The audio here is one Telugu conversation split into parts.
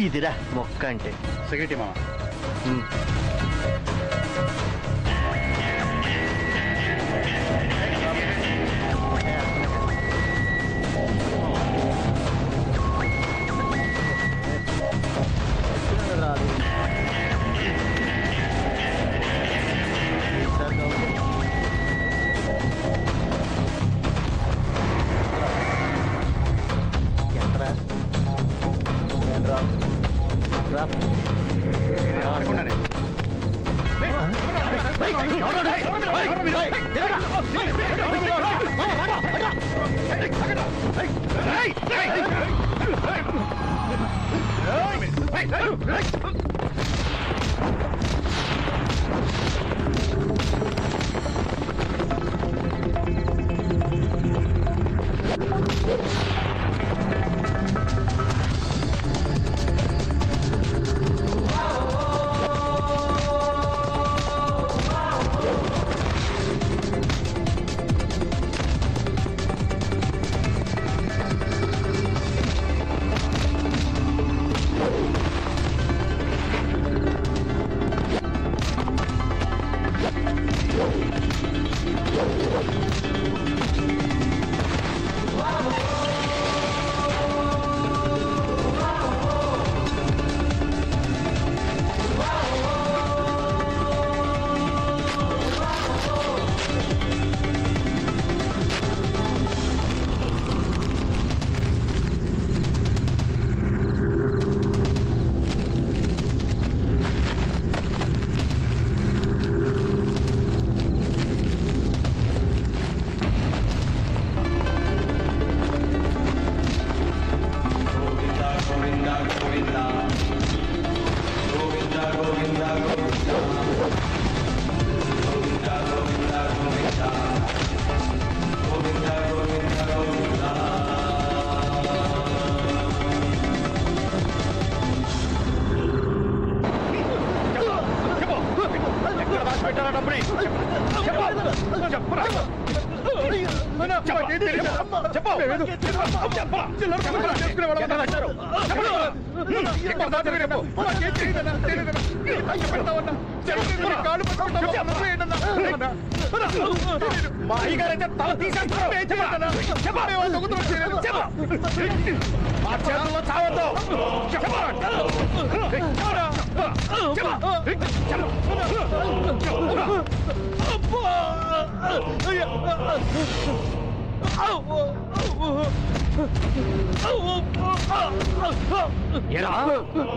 ఇదిరా మొక్క అంటే సెక్యూరిటీ మామ.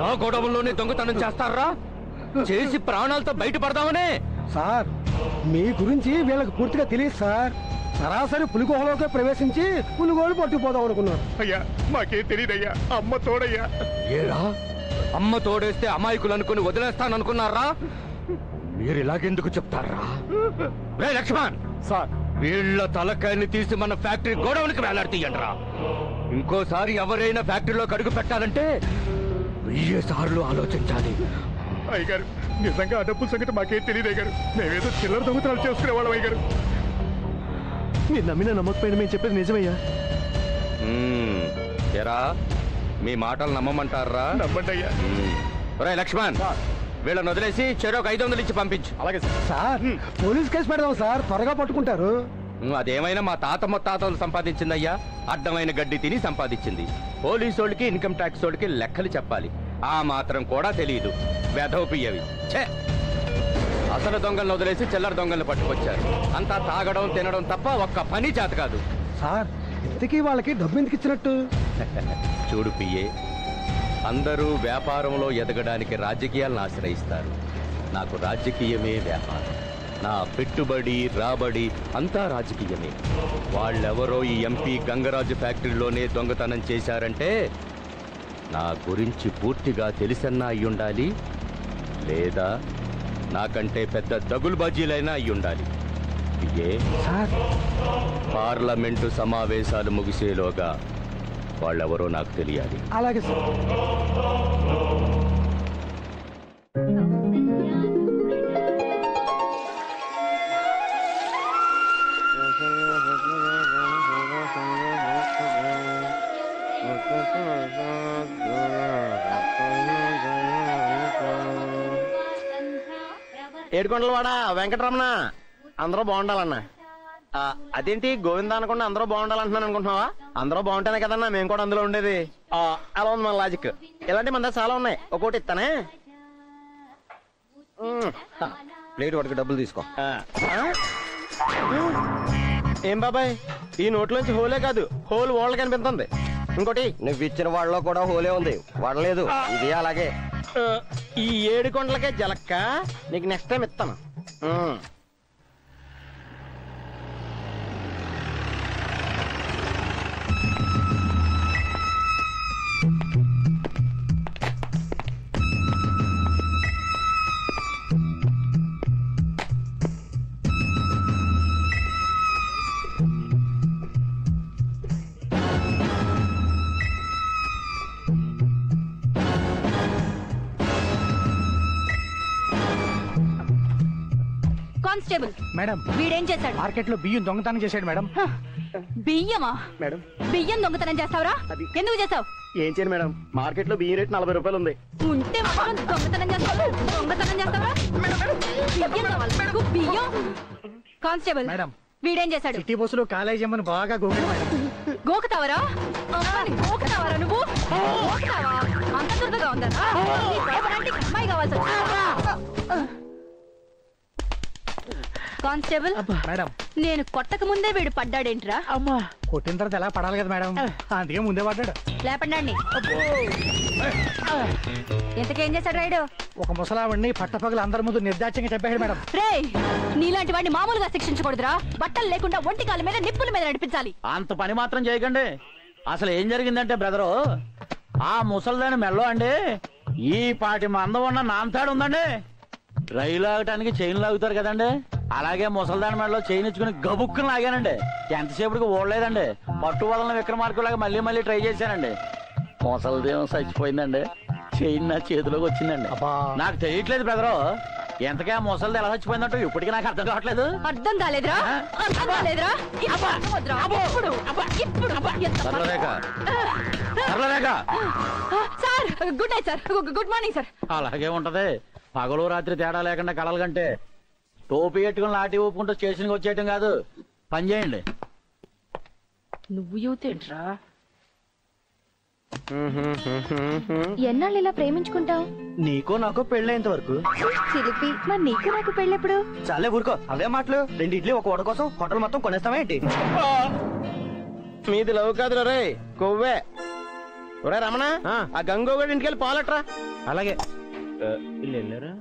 నా గొడవల్లోనే దొంగతనం చేస్తారా? చేసి ప్రాణాలతో బయటపడదామనే. సార్ మీ గురించి వీళ్ళకి పూర్తిగా తెలియదు సార్. సరాసరి పులిగుహలోకే ప్రవేశించి పులిగోలు పట్టుకుపోదాం అనుకున్నారు. అయ్యా మాకేం తెలియదయ్యా, అమ్మ తోడయ్యా. ఏరా అమ్మ తోడేస్తే అమాయకులు అనుకుని వదిలేస్తాననుకున్నారా? మీరు ఇలాగెందుకు చెప్తారా? రే లక్ష్మణ్ సార్, వీళ్ళ తలకాయని తీసి మన ఫ్యాక్టరీ గోడౌన్కి వేలాడతీయండిరా. ఇంకోసారి ఎవరైనా ఫ్యాక్టరీలోకి అడుగు పెట్టాలంటే 1000 సార్లు ఆలోచించాలి. అయ్యగారు నిజంగా ఆ డబ్బుల సంగతి మాకేం తెలియదు అయ్యగారు. మేమేదో చిల్లర దొంగతనాలు చేసుకునే వాళ్ళం అయ్యగారు. మీరు నమ్మిన నమ్మకపోయినా మేము చెప్పేది నిజమయ్యా. ఎరా మీ మాటలు నమ్మమంటారా? నమ్మండి అయ్యా. రే లక్ష్మణ్ వీళ్ళని వదిలేసి చెరొక 500 ఇచ్చి పంపించు. అలాగే సార్ పోలీస్ కేసు పెడదాం సార్, త్వరగా పట్టుకుంటారు. అదేమైనా మా తాత ముత్తాతలు సంపాదించిందయ్యా. అడ్డమైన గడ్డి తిని సంపాదించింది. పోలీసోళ్ళకి ఇన్కమ్ ట్యాక్స్ వాళ్ళకి లెక్కలు చెప్పాలి, ఆ మాత్రం కూడా తెలియదు. వెధోపియ్యవి. అసలు దొంగలను వదిలేసి చిల్లర దొంగలను పట్టుకొచ్చారు. అంతా తాగడం తినడం తప్ప ఒక్క పని చేత కాదు. సార్ ఇంతకీ వాళ్ళకి డబ్బు ఎందుకు ఇచ్చినట్టు? చూడు పియ్యే, అందరూ వ్యాపారంలో ఎదగడానికి రాజకీయాలను ఆశ్రయిస్తారు. నాకు రాజకీయమే వ్యాపారం. నా పెట్టుబడి రాబడి అంతా రాజకీయమే. వాళ్ళెవరో ఈ ఎంపీ గంగరాజు ఫ్యాక్టరీలోనే దొంగతనం చేశారంటే నా గురించి పూర్తిగా తెలిసన్నా అయ్యుండాలి, లేదా నాకంటే పెద్ద దగులుబాజీలైనా అయ్యుండాలి. పిఏ, సార్ పార్లమెంటు సమావేశాలు ముగిసేలోగా వాళ్ళెవరో నాకు తెలియాలి. అలాగే సార్. ఏడుకొండలవాడ వెంకటరమణ, అందరూ బాగుండాలన్నా. అదేంటి గోవింద అనకుండా అందరూ బాగుండాలంటున్నాను అనుకుంటున్నావా? అందరూ బాగుంటేనే కదన్నా మేము కూడా అందులో ఉండేది. అలా ఉంది మన లాజిక్. ఇలాంటి మన దగ్గర చాలా ఉన్నాయి, ఒక్కోటి ఇస్తానే. ప్లేట్ వాటికి డబ్బులు తీసుకో. ఏం బాబాయ్, ఈ నోట్లోంచి హోలే కాదు హోల్ వరల్డ్ కనిపిస్తుంది. ఇంకోటి నువ్వు ఇచ్చిన వాళ్ళలో కూడా హోలే ఉంది, వాడలేదు. ఇది అలాగే. ఈ 7 కొండలకే జలక్క, నీకు నెక్స్ట్ టైం ఇస్తాను. కానిస్టేబుల్ మేడం, వీడేం చేశాడు? మార్కెట్ లో బియ్యం దొంగతనం చేశాడు మేడం. బియ్యమా? మేడం, బియ్యం దొంగతనం చేస్తావురా? ఎందుకు చేస్తావు? ఏం చేయను మేడం, మార్కెట్ లో బియ్యం రేట్ 40 రూపాయలు ఉంది. ఉంటే మాత్రం దొంగతనం చేస్తావు? దొంగతనం చేస్తావా? బియ్యం కావాలి నీకు, బియ్యం. కానిస్టేబుల్ మేడం, వీడేం చేశాడు? సిటీ బస్సులో కాలేజీ అమ్మని బాగా గోకాడు మేడం. గోకుతావరా? గోకుతావరా నువ్వు? గోకుతావా? అంత దురదగా ఉందా? నీ భయపడానికి అమ్మాయి కావాల్సి వచ్చింది. కానిస్టేబుల్ మేడం, నేను కొట్టక ముందే వీడు పడ్డాడేంట్రా? అమ్మా కొట్టిన తర్వాత ఎలా పడాలి కదా మేడం, అందుకే ముందే పడ్డాడు. లేపండి. ఎంతకేం చేశాడు రైడు? ఒక ముసలావిడిని పట్టపగలు అందరి ముందు నిర్దాక్ష్యంగా చెప్పాడు మేడం. రేయ్, నీలాంటి వాడిని మామూలుగా శిక్షించకూడదురా. బట్టలు లేకుండా ఒంటి కాళ్ళ మీద నిప్పుల మీద నడిపించాలి. అంత పని మాత్రం చేయకండి. అసలు ఏం జరిగిందంటే బ్రదరు, ఆ ముసలిదాని మెల్లో అండి ఈ పాటి మందం ఉన్న నాంతాడు ఉందండి. రైలు ఆగటానికి చైన్ లాగుతారు కదండి, అలాగే ముసలిదాని మెడలో చైన్ ఇచ్చుకుని గబుక్కుని లాగానండి. ఎంతసేపటికి ఓడలేదండి. పట్టు వదలని విక్రమార్కులాగా మళ్ళీ ట్రై చేశానండి. ముసలిదేమో చచ్చిపోయిందండి, చైన్ నా చేతిలోకి వచ్చిందండి. నాకు తెలియట్లేదు బ్రదరు, ఎంతకే ముసలిది ఎలా చచ్చిపోయిందంటూ ఇప్పటికీ నాకు అర్థం కావట్లేదు. అర్థం కాలేదురా? అర్థం కాలేదురా? Sir good night sir. Good morning sir. అలాగే ఉంటది, పగలు రాత్రి తేడా లేకుండా కలలు కంటే. టోపీ పెట్టుకుని లాఠీ ఊపుకుంటూ స్టేషన్కి వచ్చేయటం కాదు, పని చేయండి. నువ్వు యూతేంట్రా? ఎన్నాళ్ళు ఇలా ప్రేమించుకుంటావు? నీకో నాకో పెళ్ళేంత వరకు. చిలిపి, మరి నీకు నాకు పెళ్ళెప్పుడు? చాలే ఊరుకో, అవే మాటలు. 2 ఇడ్లీ ఒక వడ కోసం హోటల్ మొత్తం కొనేస్తామేంటి? మీది లవ్ కాదురా రే, కొవ్వే. ఒరే రమణ, ఆ గంగోగడి ఇంటికి వెళ్ళి పాలట్రా. అలాగే. వెళ్ళారా?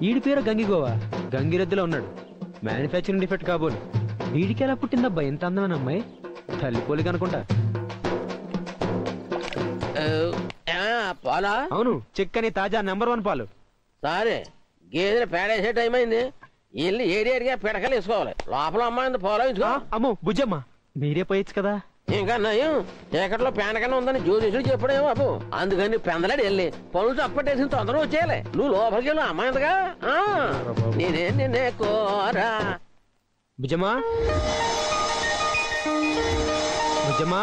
వీడి పేరు గంగిగోవా, గంగిరెద్దులో ఉన్నాడు. మ్యానుఫ్యాక్చరింగ్ డిఫెక్ట్ కాబోలు. వీడికి ఎలా పుట్టిందబ్బా ఎంత అందమైన అమ్మాయి? తల్లిపోలికి అనుకుంటా. పాలా? అవును, చిక్కని తాజా నంబర్ 1 పాలు. సరే, గేదెలు పేడేసే టైం అయింది. వెళ్ళి ఏడిగా పిడకలు వేసుకోవాలి. లోపల అమ్మాయి పొలం ఇచ్చుకో. అమ్మో బుజ్జమ్మ, మీరే పోయచ్చు కదా. ఇంకా నయం, చీకట్లో పేనకన్నా ఉందని జ్యోతిషుడు చెప్పడేమో బాబు. అందుకని పెందలాడి వెళ్ళి పనులు తప్పట్టేసిన తొందరగా వచ్చేయాలి. నువ్వు లోపలికి వెళ్ళి అమ్మాయిందిగా. నేనే నిన్నే కోరా. బుజ్జమ్మా, బుజ్జమ్మా,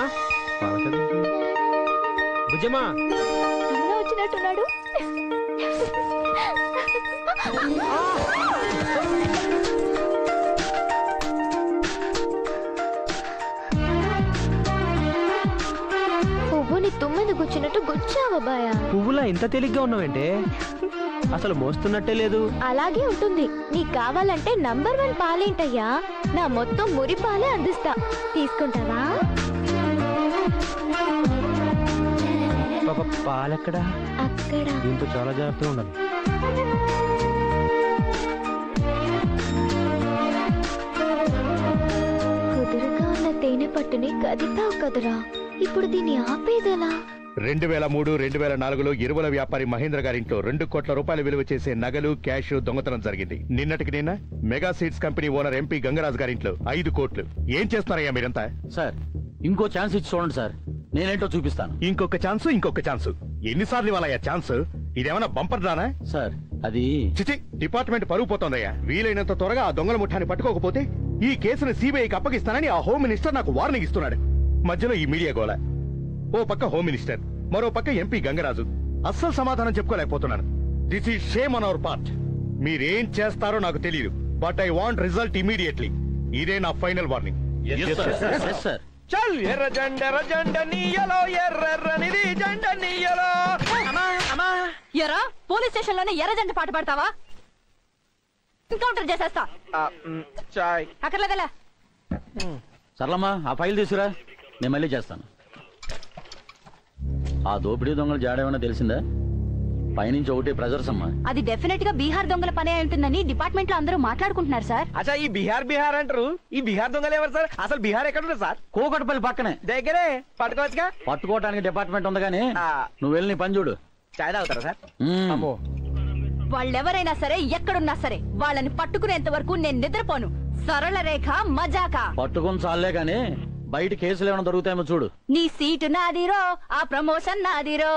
బుజ్జమ్మా. వచ్చినట్టున్నాడు. పువ్వు నీ తుమ్మిది గుచ్చినట్టు గుచ్చావబ్బాయా. పువ్వులా ఇంత తేలిగ్గా ఉన్నావంటే అసలు మోస్తున్నట్టే లేదు. అలాగే ఉంటుంది. నీకు కావాలంటే నంబర్ 1 పాలేంటయ్యా, నా మొత్తం మురి పాలే అందిస్తా. తీసుకుంటావా? పాప పాలెక్కడా? అక్కడ దీంతో చాలా జాగ్రత్తగా ఉండాలి. కుదురుగా ఉన్న తేనె పట్టుని కదిపావు కదరా, ఇప్పుడు దీన్ని ఆపేదలా? 2003, 2004లో ఎరువుల వ్యాపారి మహేంద్ర గారింట్లో 2 కోట్ల రూపాయలు విలువ చేసే నగలు, క్యాష్ దొంగతనం జరిగింది. నిన్నటికి నిన్న mega seeds company owner MP Gangaraj గారింట్లో 5 కోట్లు. ఏం చేస్తున్నారయ్యా మీరంతా? సార్ ఇంకో ఛాన్స్ ఇచ్చి చూడండి సార్, నేనేంటో చూపిస్తాను. ఇంకొక ఛాన్స్. ఎన్నిసార్లు ఇవ్వాలయ్యా ఛాన్స్? ఇదేమన్నా బంపర్ డ్రానా? సార్ అది చిచి, డిపార్ట్మెంట్ పరువు పోతోందయ్యా. వీలైనంత త్వరగా ఆ దొంగల ముఠాన్ని పట్టుకోకపోతే ఈ కేసును సిబిఐకి అప్పగిస్తానని ఆ హోమ్ మినిస్టర్ నాకు వార్నింగ్ ఇస్తున్నాడు. మధ్యలో ఈ మీడియా గోల. ఓ పక్క హోమ్ మినిస్టర్, మరో పక్క ఎంపీ గంగరాజు. అస్సలు సమాధానం చెప్పుకోలేకపోతున్నాను. This is shame on our part. మీరేం చేస్తారో నాకు తెలియదు, but I want result immediately. ఇదే నా ఫైనల్ వార్నింగ్. సార్ చల్ ఎర్ర జెండ నీయలో ఎర్రనిది జెండ నీయలో. ఎరా పోలీస్ స్టేషన్ లోనే ఎర్రజెండ పాట పాడతావా? ఎన్కౌంటర్ చేసేస్తా. చాయ్ అక్కర్లేదలా. సర్లమ్మా ఆ ఫైల్ తీసుకురా, నేను మళ్ళీ చేస్తాను. ఆ దోపిడీ దొంగలు జాడేమన్నా తెలిసిందా? పైనుంచి ఒకటి ప్రెజర్స్ అమ్మా. అది డెఫినెట్ గా బీహార్ దొంగల పనే ఉంటుందని డిపార్ట్మెంట్ లో అందరూ మాట్లాడుకుంటున్నారు సార్. అచ్చా, ఈ బీహార్ అంటారు. ఈ బీహార్ దొంగలు ఎవరు సార్? అసలు బీహార్ ఎక్కడ ఉంది సార్? కూకట్పల్లి పక్కనే. దగ్గరే పట్టుకోవచ్చుగా. పట్టుకోవడానికి డిపార్ట్మెంట్ ఉంది కానీ ఆ. నువ్వు వెళ్ళి నీ పని చూడు. చాయ్ తాగుతారా సార్? మ్మ్. అమ్మో, వాళ్ళెవరైనా సరే ఎక్కడున్నా సరే వాళ్ళని పట్టుకునేంత వరకు నేను నిద్రపోను. సరళ రేఖ మజాకా. పట్టుకుని చాలే గాని బయట కేసులు ఏమైనా దొరుకుతాయేమో చూడు. నీ సీటు నాదిరో, ఆ ప్రమోషన్ నాదిరో.